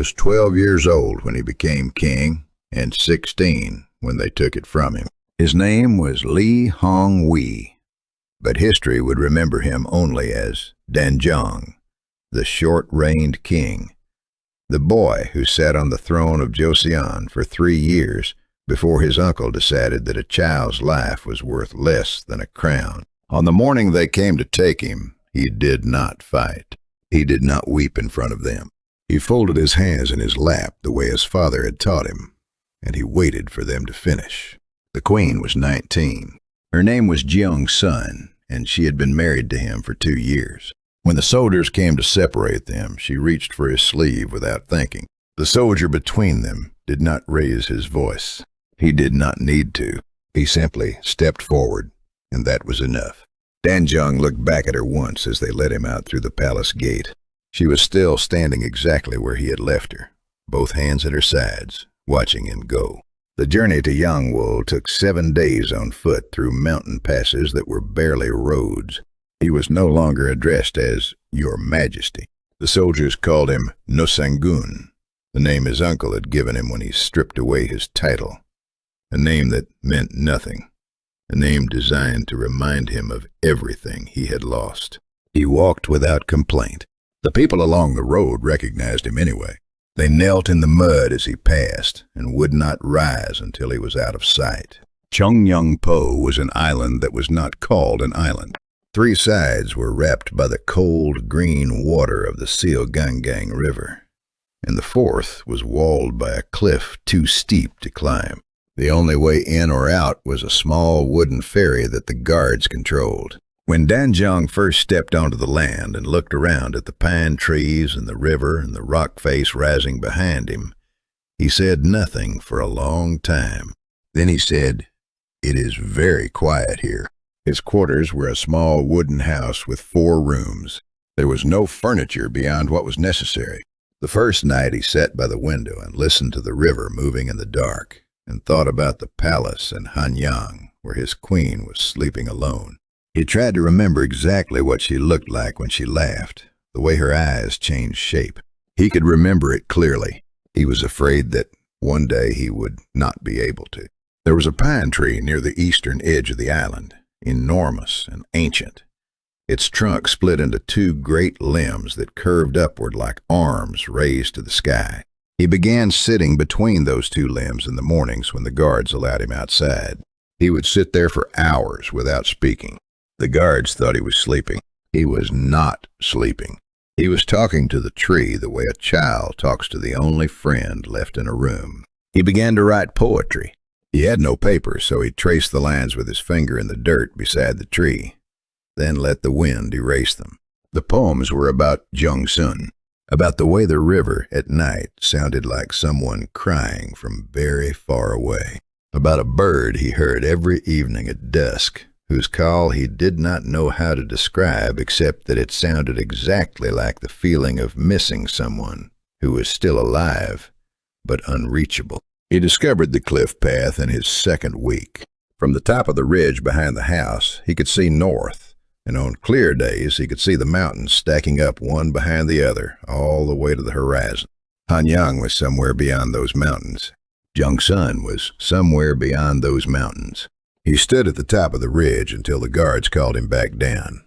was 12 years old when he became king, and 16 when they took it from him. His name was Lee Hong-wee, but history would remember him only as Danjong, the short-reigned king, the boy who sat on the throne of Joseon for 3 years before his uncle decided that a child's life was worth less than a crown. On the morning they came to take him, he did not fight. He did not weep in front of them. He folded his hands in his lap the way his father had taught him, and he waited for them to finish. The queen was 19. Her name was Jeong-sun, and she had been married to him for 2 years. When the soldiers came to separate them, she reached for his sleeve without thinking. The soldier between them did not raise his voice. He did not need to. He simply stepped forward, and that was enough. Danjong looked back at her once as they let him out through the palace gate. She was still standing exactly where he had left her, both hands at her sides, watching him go. The journey to Yeongwol took 7 days on foot through mountain passes that were barely roads. He was no longer addressed as Your Majesty. The soldiers called him Nosangun, the name his uncle had given him when he stripped away his title, a name that meant nothing, a name designed to remind him of everything he had lost. He walked without complaint. The people along the road recognized him anyway. They knelt in the mud as he passed and would not rise until he was out of sight. Cheongnyongpo was an island that was not called an island. 3 sides were wrapped by the cold green water of the Suyang River, and the 4th was walled by a cliff too steep to climb. The only way in or out was a small wooden ferry that the guards controlled. When Danjong first stepped onto the land and looked around at the pine trees and the river and the rock face rising behind him, he said nothing for a long time. Then he said, "It is very quiet here." His quarters were a small wooden house with 4 rooms. There was no furniture beyond what was necessary. The first night he sat by the window and listened to the river moving in the dark, and thought about the palace in Hanyang, where his queen was sleeping alone. He tried to remember exactly what she looked like when she laughed, the way her eyes changed shape. He could remember it clearly. He was afraid that one day he would not be able to. There was a pine tree near the eastern edge of the island, enormous and ancient. Its trunk split into 2 great limbs that curved upward like arms raised to the sky. He began sitting between those 2 limbs in the mornings when the guards allowed him outside. He would sit there for hours without speaking. The guards thought he was sleeping. He was not sleeping. He was talking to the tree the way a child talks to the only friend left in a room. He began to write poetry. He had no paper, so he traced the lines with his finger in the dirt beside the tree, then let the wind erase them. The poems were about Jong-sun, about the way the river at night sounded like someone crying from very far away, about a bird he heard every evening at dusk, whose call he did not know how to describe except that it sounded exactly like the feeling of missing someone who was still alive, but unreachable. He discovered the cliff path in his 2nd week. From the top of the ridge behind the house, he could see north, and on clear days he could see the mountains stacking up one behind the other all the way to the horizon. Hanyang was somewhere beyond those mountains. Jong-sun was somewhere beyond those mountains. He stood at the top of the ridge until the guards called him back down,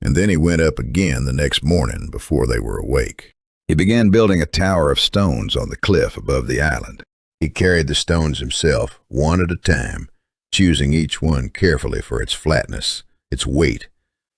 and then he went up again the next morning before they were awake. He began building a tower of stones on the cliff above the island. He carried the stones himself, one at a time, choosing each one carefully for its flatness, its weight,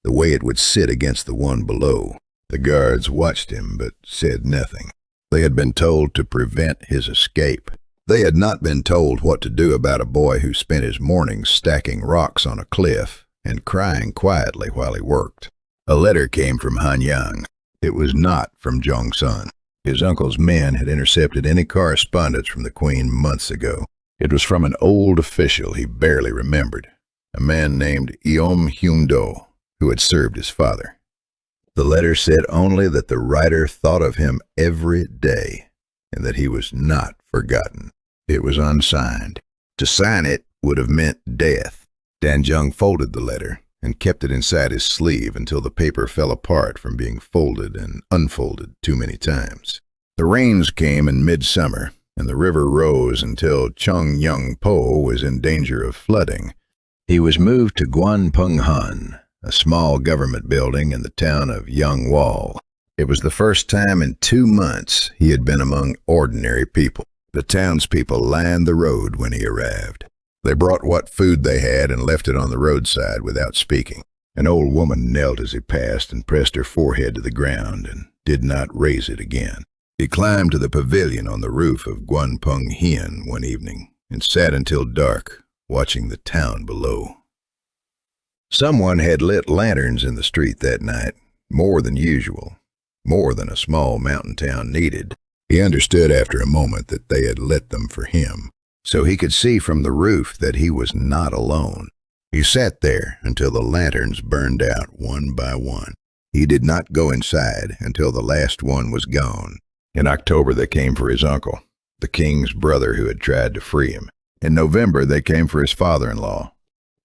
the way it would sit against the one below. The guards watched him but said nothing. They had been told to prevent his escape. They had not been told what to do about a boy who spent his mornings stacking rocks on a cliff and crying quietly while he worked. A letter came from Hanyang. It was not from Jong-sun. His uncle's men had intercepted any correspondence from the queen months ago. It was from an old official he barely remembered, a man named Hyun-do, who had served his father. The letter said only that the writer thought of him every day and that he was not forgotten. It was unsigned. To sign it would have meant death. Danjong folded the letter and kept it inside his sleeve until the paper fell apart from being folded and unfolded too many times. The rains came in midsummer, and the river rose until Cheongnyung-po was in danger of flooding. He was moved to Gwanpunghan, a small government building in the town of Yeongwol. It was the first time in 2 months he had been among ordinary people. The townspeople lined the road when he arrived. They brought what food they had and left it on the roadside without speaking. An old woman knelt as he passed and pressed her forehead to the ground and did not raise it again. He climbed to the pavilion on the roof of Gwanpunghan one evening and sat until dark, watching the town below. Someone had lit lanterns in the street that night, more than usual, more than a small mountain town needed. He understood after a moment that they had lit them for him, so he could see from the roof that he was not alone. He sat there until the lanterns burned out one by one. He did not go inside until the last one was gone. In October, they came for his uncle, the king's brother who had tried to free him. In November, they came for his father-in-law.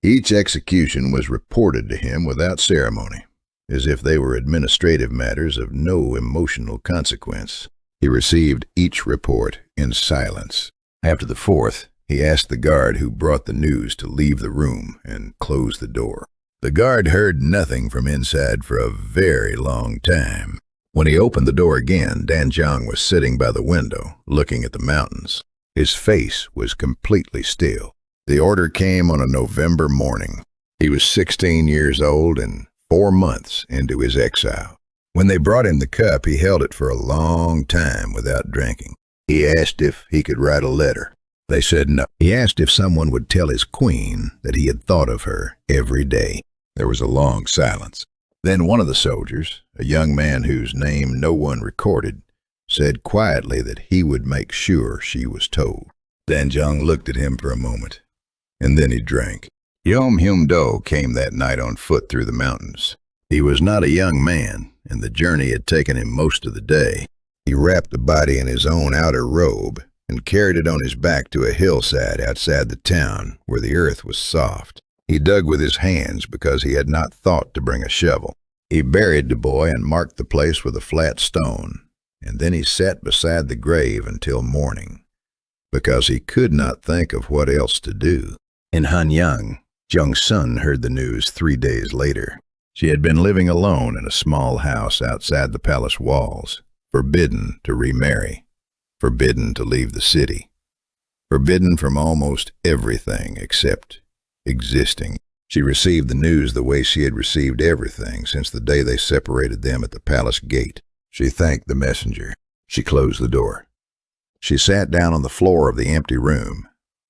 Each execution was reported to him without ceremony, as if they were administrative matters of no emotional consequence. He received each report in silence. After the fourth, he asked the guard who brought the news to leave the room and close the door. The guard heard nothing from inside for a very long time. When he opened the door again, Danjong was sitting by the window, looking at the mountains. His face was completely still. The order came on a November morning. He was 16 years old and 4 months into his exile. When they brought him the cup, he held it for a long time without drinking. He asked if he could write a letter. They said no. He asked if someone would tell his queen that he had thought of her every day. There was a long silence. Then one of the soldiers, a young man whose name no one recorded, said quietly that he would make sure she was told. Danjong looked at him for a moment, and then he drank. Yeongwol came that night on foot through the mountains. He was not a young man, and the journey had taken him most of the day. He wrapped the body in his own outer robe and carried it on his back to a hillside outside the town where the earth was soft. He dug with his hands because he had not thought to bring a shovel. He buried the boy and marked the place with a flat stone, and then he sat beside the grave until morning, because he could not think of what else to do. In Hanyang, Jung-sun heard the news 3 days later. She had been living alone in a small house outside the palace walls, forbidden to remarry, forbidden to leave the city, forbidden from almost everything except existing. She received the news the way she had received everything since the day they separated them at the palace gate. She thanked the messenger. She closed the door. She sat down on the floor of the empty room,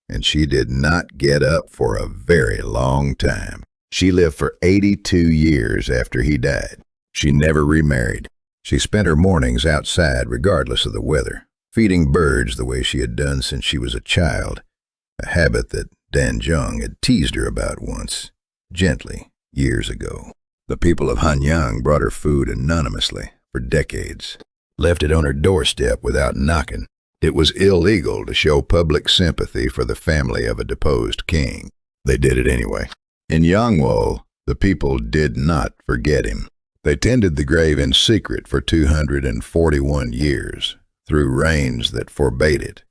and she did not get up for a very long time. She lived for 82 years after he died. She never remarried. She spent her mornings outside regardless of the weather, feeding birds the way she had done since she was a child, a habit that Danjong had teased her about once, gently, years ago. The people of Hanyang brought her food anonymously for decades, left it on her doorstep without knocking. It was illegal to show public sympathy for the family of a deposed king. They did it anyway. In Yeongwol, the people did not forget him. They tended the grave in secret for 241 years, through reigns that forbade it,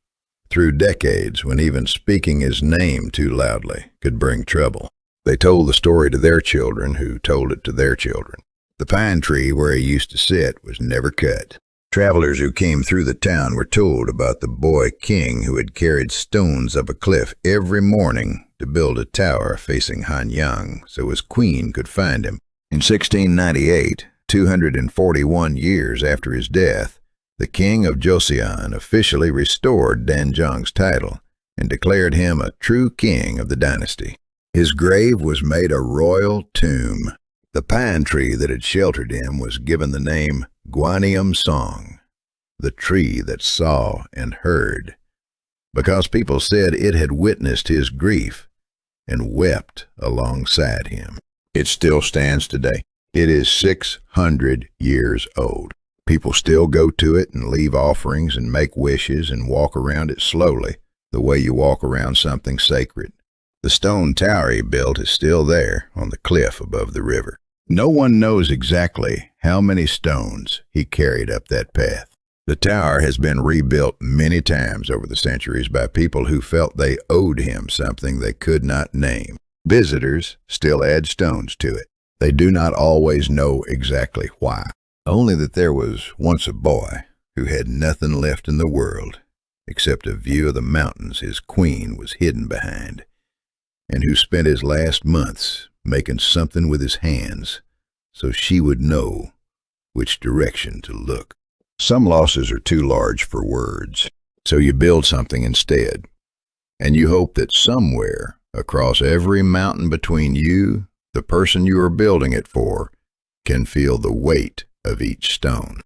through decades when even speaking his name too loudly could bring trouble. They told the story to their children, who told it to their children. The pine tree where he used to sit was never cut. Travelers who came through the town were told about the boy king who had carried stones up a cliff every morning to build a tower facing Hanyang so his queen could find him. In 1698, 241 years after his death, the King of Joseon officially restored Danjong's title and declared him a true king of the dynasty. His grave was made a royal tomb. The pine tree that had sheltered him was given the name Gwanyeom Song, the tree that saw and heard, because people said it had witnessed his grief and wept alongside him. It still stands today. It is 600 years old. People still go to it and leave offerings and make wishes and walk around it slowly, the way you walk around something sacred. The stone tower he built is still there on the cliff above the river. No one knows exactly how many stones he carried up that path. The tower has been rebuilt many times over the centuries by people who felt they owed him something they could not name. Visitors still add stones to it. They do not always know exactly why. Only that there was once a boy who had nothing left in the world except a view of the mountains his queen was hidden behind, and who spent his last months making something with his hands so she would know which direction to look. Some losses are too large for words, so you build something instead, and you hope that somewhere across every mountain between you, the person you are building it for, can feel the weight of each stone.